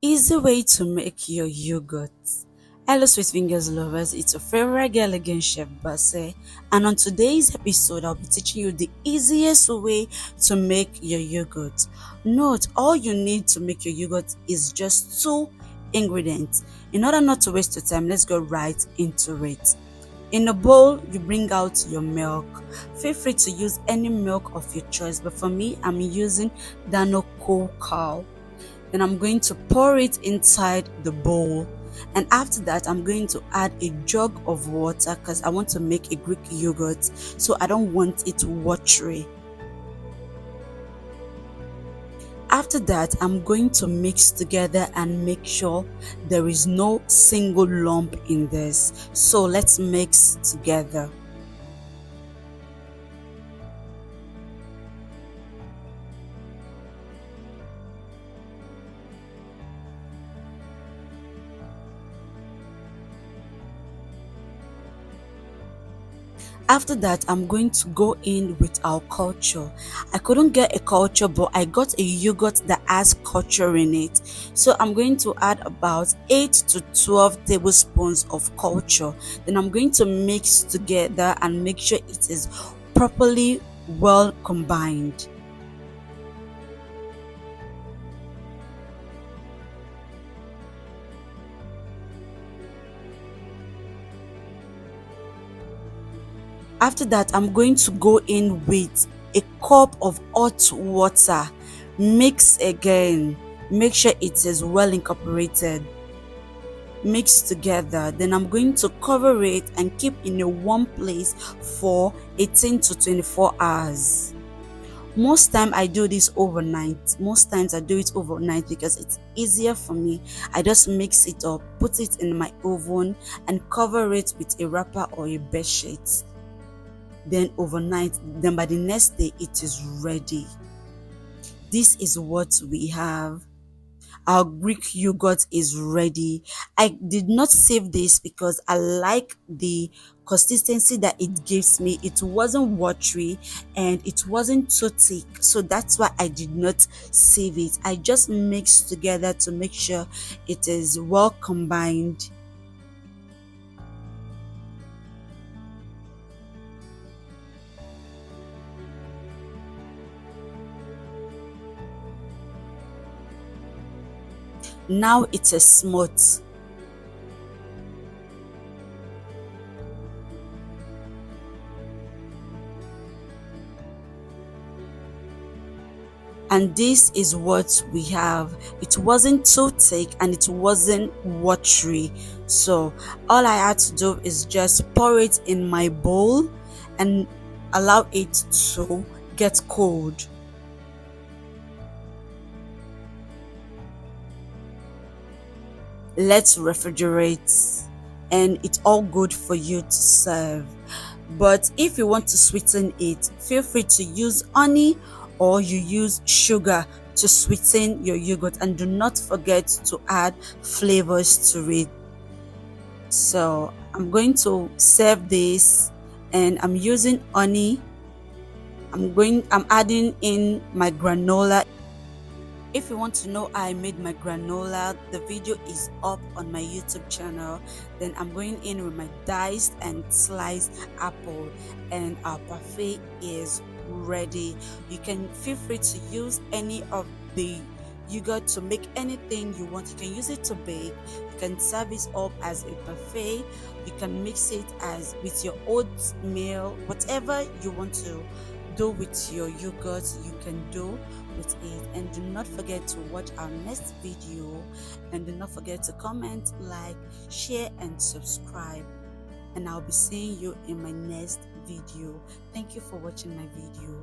Easy way to make your yogurt. Hello, sweet fingers lovers. It's your favorite girl again, Chef Basse. And on today's episode, I'll be teaching you the easiest way to make your yogurt. Note, all you need to make your yogurt is just two ingredients. In order not to waste your time, let's go right into it. In a bowl, you bring out your milk. Feel free to use any milk of your choice, but for me, I'm using Dano cow. Then I'm going to pour it inside the bowl, and after that I'm going to add a jug of water because I want to make a Greek yogurt, so I don't want it watery. After that, I'm going to mix together and make sure there is no single lump in this. So let's mix together. After that, I'm going to go in with our culture. I couldn't get a culture, but I got a yogurt that has culture in it. So I'm going to add about 8 to 12 tablespoons of culture. Then I'm going to mix together and make sure it is properly well combined. After that, I'm going to go in with a cup of hot water. Mix again. Make sure it is well incorporated. Mix together. Then I'm going to cover it and keep in a warm place for 18 to 24 hours. Most time I do this overnight. Most times I do it overnight because it's easier for me. I just mix it up, put it in my oven, and cover it with a wrapper or a bed sheet. Then overnight, then by the next day it is ready. This is what we have. Our Greek yogurt is ready. I did not save this because I like the consistency that it gives me. It wasn't watery and it wasn't too thick, so that's why I did not save it. I just mixed together to make sure it is well combined. Now it is smooth. And this is what we have. It wasn't too thick and it wasn't watery, so all I had to do is just pour it in my bowl and allow it to get cold. Let's refrigerate, and it's all good for you to serve. But if you want to sweeten it, feel free to use honey or you use sugar to sweeten your yogurt, and do not forget to add flavors to it. So I'm going to serve this, and I'm using honey. I'm adding in my granola. If you want to know how I made my granola, the video is up on my YouTube channel. Then I'm going in with my diced and sliced apple, and our parfait is ready. You can feel free to use any of the yogurt to make anything you want. You can use it to bake, you can serve it up as a parfait, you can mix it as with your oatmeal, whatever you want to do with your yogurt you can do with it. And do not forget to watch our next video, and do not forget to comment, like, share and subscribe, and I'll be seeing you in my next video. Thank you for watching my video.